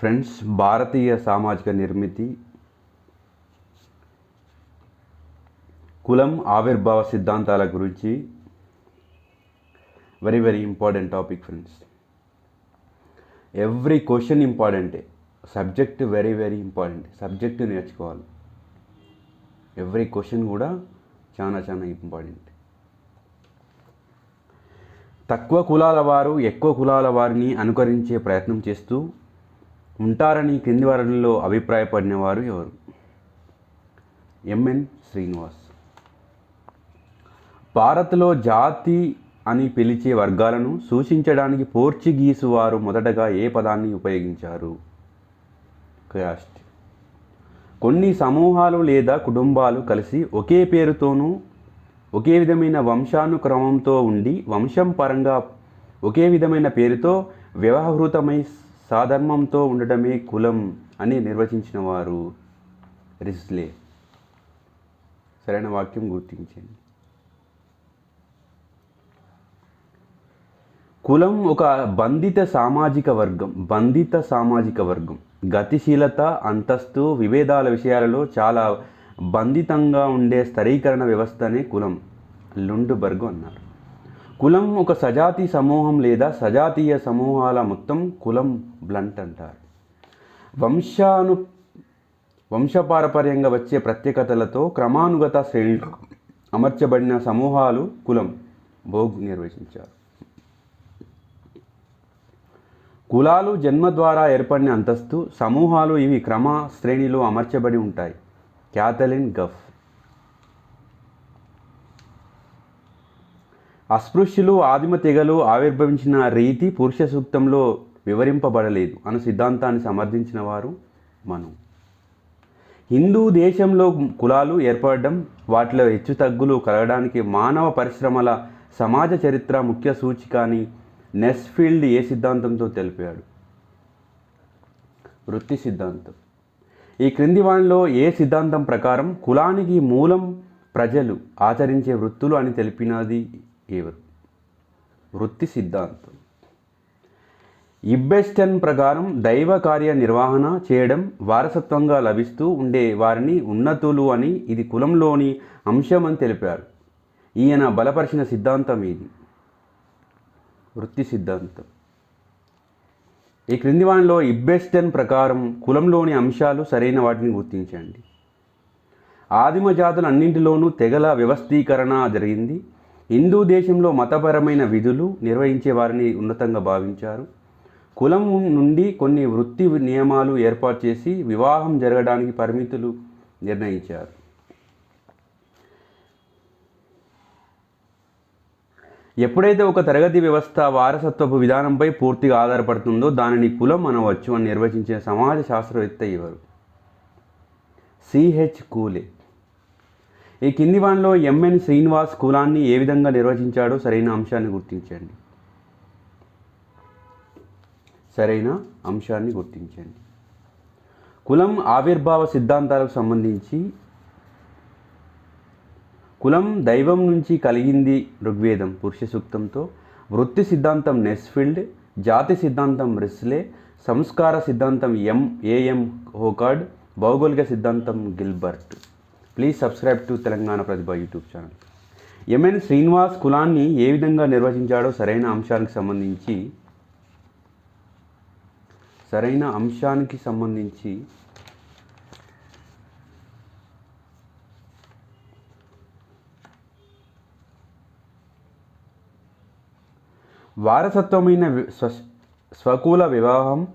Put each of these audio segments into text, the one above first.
Friends, భారతీయ సామాజిక నిర్మితి, కులం ఆవిర్భావ సిద్ధాంతాల గురించి very important topic friends. Every question ఇంపార్టెంటే, సబ్జెక్ట్ వెరీ ఇంపార్టెంట్. సబ్జెక్ట్ నేర్చుకోవాలి. ఎవ్రీ క్వశ్చన్ కూడా చాలా ఇంపార్టెంట్. తక్కువ కులాల వారు ఎక్కువ కులాల వారిని అనుకరించే ప్రయత్నం చేస్తూ ఉంటారని క్రింది వారిలో అభిప్రాయపడిన వారు ఎవరు? ఎంఎన్ శ్రీనివాస్. భారత్లో జాతి అని పిలిచే వర్గాలను సూచించడానికి పోర్చుగీసు వారు మొదటగా ఏ పదాన్ని ఉపయోగించారు? క్యాస్ట్. కొన్ని సమూహాలు లేదా కుటుంబాలు కలిసి ఒకే పేరుతోనూ ఒకే విధమైన వంశానుక్రమంతో ఉండి వంశం పరంగా ఒకే విధమైన పేరుతో వ్యవహృతమై సాధర్మంతో ఉండటమే కులం అని నిర్వచించిన వారు రిస్లే. సరైన వాక్యం గుర్తించండి. కులం ఒక బంధిత సామాజిక వర్గం. గతిశీలత, అంతస్తు, విభేదాల విషయాలలో చాలా బంధితంగా ఉండే స్థిరీకరణ వ్యవస్థనే కులం. లుండ్బర్గ్ అన్నారు. కులం ఒక సజాతి సమూహం లేదా సజాతీయ సమూహాల మొత్తం కులం. బ్లంట్ అంటారు. వంశపారపర్యంగా వచ్చే ప్రత్యేకతలతో క్రమానుగత శ్రేణులు అమర్చబడిన సమూహాలు కులం. భోగ్ నిర్వచించారు. కులాలు జన్మ ద్వారా ఏర్పడిన అంతస్తు సమూహాలు. ఇవి క్రమ శ్రేణిలో అమర్చబడి ఉంటాయి. క్యాథలిన్ గఫ్. అస్పృశ్యులు ఆదిమ తెగలు ఆవిర్భవించిన రీతి పురుష సూక్తంలో వివరింపబడలేదు అను సిద్ధాంతాన్ని సమర్థించిన వారు మను. హిందూ దేశంలో కులాలు ఏర్పడడం, వాటిలో హెచ్చుతగ్గులు కలగడానికి మానవ పరిశ్రమల సమాజ చరిత్ర ముఖ్య సూచిక అని నెస్ఫీల్డ్ ఏ సిద్ధాంతంతో తెలిపాడు? వృత్తి సిద్ధాంతం. ఈ క్రింది వానిలో ఏ సిద్ధాంతం ప్రకారం కులానికి మూలం ప్రజలు ఆచరించే వృత్తులు అని తెలిపినది ఎవరు? వృత్తి సిద్ధాంతం. ఇబ్బెస్టన్ ప్రకారం దైవ కార్య నిర్వహణ చేయడం వారసత్వంగా లభిస్తూ ఉండే వారిని ఉన్నతులు అని, ఇది కులంలోని అంశం అని తెలిపారు. ఈయన బలపరిచిన సిద్ధాంతం ఇది. వృత్తి సిద్ధాంతం. ఈ క్రింది వానిలో ఇబ్బెస్టన్ ప్రకారం కులంలోని అంశాలు సరైన వాటిని గుర్తించండి. ఆదిమ జాతులు అన్నింటిలోనూ తెగల వ్యవస్థీకరణ జరిగింది. హిందూ దేశంలో మతపరమైన విధులు నిర్వహించే వారిని ఉన్నతంగా భావించారు. కులం నుండి కొన్ని వృత్తి నియమాలు ఏర్పాటు చేసి వివాహం జరగడానికి పరిమితులు నిర్ణయించారు. ఎప్పుడైతే ఒక తరగతి వ్యవస్థ వారసత్వపు విధానంపై పూర్తిగా ఆధారపడుతుందో దానిని కులం అనవచ్చు అని నిర్వచించిన సమాజ శాస్త్రవేత్త ఎవరు? సిహెచ్ కూలే. ఈ కింది వానిలో ఎంఎన్ శ్రీనివాస్ కులాన్ని ఏ విధంగా నిర్వచించాడో సరైన అంశాన్ని గుర్తించండి. సరైన అంశాన్ని గుర్తించండి. కులం ఆవిర్భావ సిద్ధాంతాలకు సంబంధించి కులం దైవం నుంచి కలిగింది ఋగ్వేదం పురుష సూక్తంతో, వృత్తి సిద్ధాంతం నెస్ఫీల్డ్, జాతి సిద్ధాంతం రిస్లే, సంస్కార సిద్ధాంతం ఏఎం హోకార్డ్, భౌగోళిక సిద్ధాంతం Gilbert. Please subscribe to Telangana Pratibha YouTube channel. M N Srinivas కులాన్ని ఏ విధంగా నిర్వచించాడో సరైన అంశానికి సంబంధించి వారసత్వమైన స్వకుల వివాహం,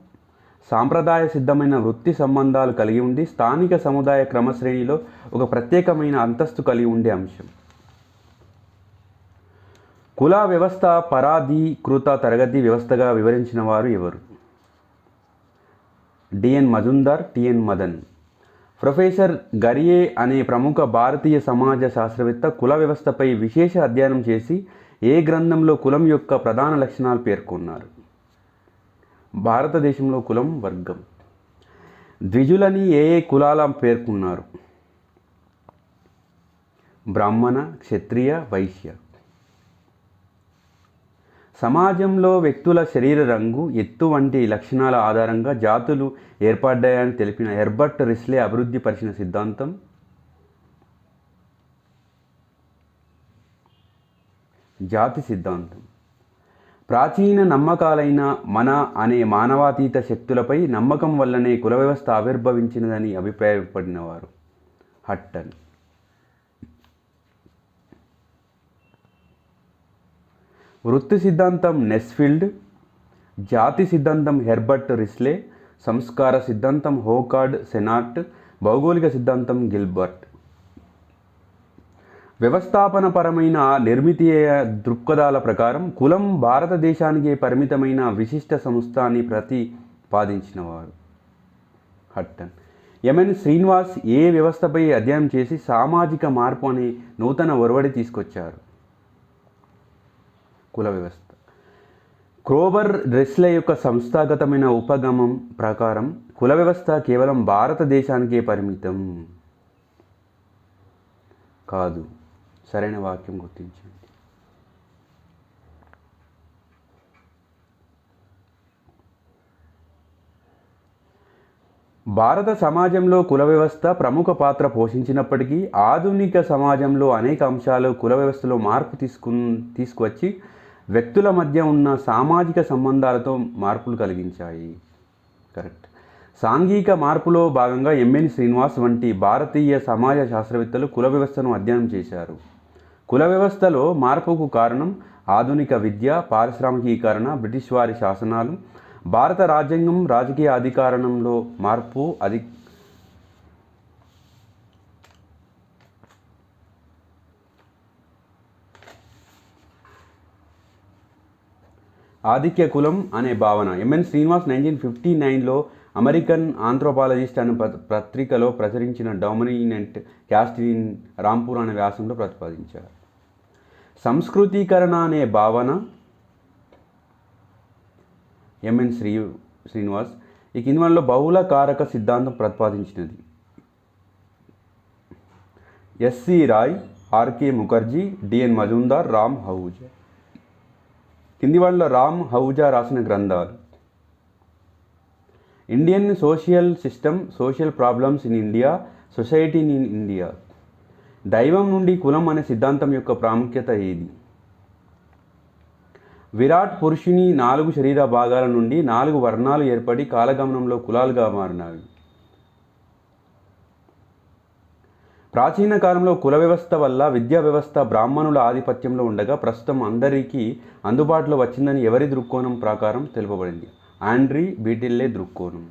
సాంప్రదాయ సిద్ధమైన వృత్తి సంబంధాలు కలిగి ఉండి స్థానిక సముదాయ క్రమశ్రేణిలో ఒక ప్రత్యేకమైన అంతస్తు కలిగి ఉండే అంశం. కుల వ్యవస్థ పరాధీకృత తరగతి వ్యవస్థగా వివరించిన వారు ఎవరు? డిఎన్ మజుందార్, టిఎన్ మదన్. ప్రొఫెసర్ గరియే అనే ప్రముఖ భారతీయ సమాజ శాస్త్రవేత్త కుల వ్యవస్థపై విశేష అధ్యయనం చేసి ఏ గ్రంథంలో కులం యొక్క ప్రధాన లక్షణాలు పేర్కొన్నారు? భారతదేశంలో కులం వర్గం. ద్విజులని ఏ కులాల పేర్కొన్నారు? బ్రాహ్మణ, క్షత్రియ, వైశ్య. సమాజంలో వ్యక్తుల శరీర రంగు, ఎత్తు వంటి లక్షణాల ఆధారంగా జాతులు ఏర్పడ్డాయని తెలిపిన హెర్బర్ట్ రిస్లే అభివృద్ధి పరిచిన సిద్ధాంతం జాతి సిద్ధాంతం. ప్రాచీన నమ్మకాలైన మన అనే మానవాతీత శక్తులపై నమ్మకం వల్లనే కుల వ్యవస్థ ఆవిర్భవించినదని అభిప్రాయపడినవారు హట్టన్. వృత్తి సిద్ధాంతం నెస్ఫీల్డ్, జాతి సిద్ధాంతం హెర్బర్ట్ రిస్లే, సంస్కార సిద్ధాంతం హోకార్డ్ సెనార్ట్, భౌగోళిక సిద్ధాంతం గిల్బర్ట్. వ్యవస్థాపనపరమైన నిర్మితీయ దృక్పథాల ప్రకారం కులం భారతదేశానికే పరిమితమైన విశిష్ట సంస్థ అని ప్రతిపాదించినవారు హట్టన్. ఎంఎన్ శ్రీనివాస్ ఏ వ్యవస్థపై అధ్యయనం చేసి సామాజిక మార్పు అనే నూతన ఒరవడి తీసుకొచ్చారు? కుల వ్యవస్థ. క్రోబర్ రిస్లే యొక్క సంస్థాగతమైన ఉపగమం ప్రకారం కుల వ్యవస్థ కేవలం భారతదేశానికే పరిమితం కాదు. సరైన వాక్యం గుర్తించండి. భారత సమాజంలో కుల వ్యవస్థ ప్రముఖ పాత్ర పోషించినప్పటికీ ఆధునిక సమాజంలో అనేక అంశాలు కుల వ్యవస్థలో మార్పు తీసుకువచ్చి వ్యక్తుల మధ్య ఉన్న సామాజిక సంబంధాలతో మార్పులు కలిగించాయి. కరెక్ట్. సాంఘిక మార్పులో భాగంగా ఎంఎన్ శ్రీనివాస్ వంటి భారతీయ సమాజ శాస్త్రవేత్తలు కుల వ్యవస్థను అధ్యయనం చేశారు. కుల వ్యవస్థలో మార్పుకు కారణం ఆధునిక విద్య, పారిశ్రామికీకరణ, బ్రిటిష్ వారి శాసనాలు, భారత రాజ్యాంగం, రాజకీయ అధికారంలో మార్పు, ఆధిక్య కులం అనే భావన. ఎంఎన్ శ్రీనివాస్ 1959లో అమెరికన్ ఆంథ్రోపాలజిస్ట్ అనే పత్రికలో ప్రచురించిన డామినెంట్ క్యాస్ట్ ఇన్ రాంపూర్ అనే వ్యాసంలో ప్రతిపాదించారు. సంస్కృతీకరణ అనే భావన ఎంఎన్ శ్రీనివాస్ ఈ కింది వాటిలో బహుళ కారక సిద్ధాంతం ప్రతిపాదించినది ఎస్సి రాయ్, ఆర్కే ముఖర్జీ, డిఎన్ మజుందార్, రామ్ హౌజా. కింది వాటిలో రామ్ హౌజా రాసిన గ్రంథాలు: Indian social system, social problems in India, society in India. దైవం నుండి కులం అనే సిద్ధాంతం యొక్క ప్రాముఖ్యత ఏది? విరాట్ పురుషుని 4 శరీర భాగాల నుండి 4 వర్ణాలు ఏర్పడి కాలగమనంలో కులాలుగా మారినవి. ప్రాచీన కాలంలో కుల వ్యవస్థ వల్ల విద్యా వ్యవస్థ బ్రాహ్మణుల ఆధిపత్యంలో ఉండగా ప్రస్తుతం అందరికీ అందుబాటులో వచ్చిందని ఎవరి దృక్కోణం ప్రకారం తెలుపబడింది? ఆండ్రీ బీటిల్లే దృక్కోణం.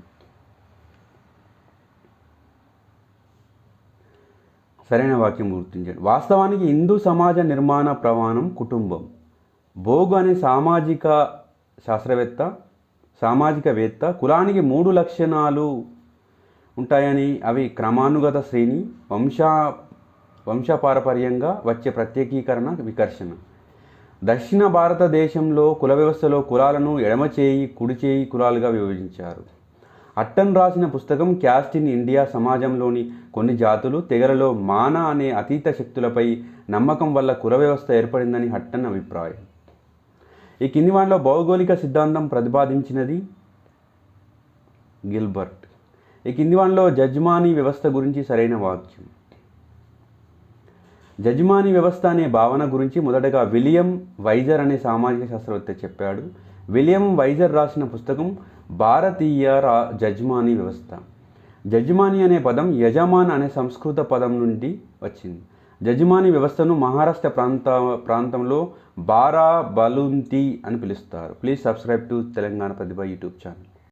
సరైన వాక్యం గుర్తించండి. వాస్తవానికి హిందూ సమాజ నిర్మాణ ప్రమాణం కుటుంబం. భోగ్ అనే సామాజికవేత్త కులానికి 3 లక్షణాలు ఉంటాయని, అవి క్రమానుగత శ్రేణి, వంశపారపర్యంగా వచ్చే ప్రత్యేకీకరణ, వికర్షణ. దక్షిణ భారతదేశంలో కుల వ్యవస్థలో కులాలను ఎడమ చేయి, కుడి చేయి కులాలుగా విభజించారు. హట్టన్ రాసిన పుస్తకం క్యాస్ట్ ఇన్ ఇండియా సమాజంలోని కొన్ని జాతులు, తెగలలో మాన అనే అతీత శక్తులపై నమ్మకం వల్ల కుల వ్యవస్థ ఏర్పడిందని హట్టన్ అభిప్రాయం. ఈ కింది వాటిలో భౌగోళిక సిద్ధాంతం ప్రతిపాదించినది గిల్బర్ట్. ఈ కింది వాటిలో జజ్మానీ వ్యవస్థ గురించి సరైన వాక్యం. జజ్మానీ వ్యవస్థ అనే భావన గురించి మొదటగా విలియం వైజర్ అనే సామాజిక శాస్త్రవేత్త చెప్పాడు. విలియం వైజర్ రాసిన పుస్తకం భారతీయ జజ్మానీ వ్యవస్థ. జజ్మానీ అనే పదం యజమాన్ అనే సంస్కృత పదం నుండి వచ్చింది. జజ్మానీ వ్యవస్థను మహారాష్ట్ర ప్రాంతంలో బారాబలుంతి అని పిలుస్తారు. Please subscribe to Telangana Pratibha YouTube channel.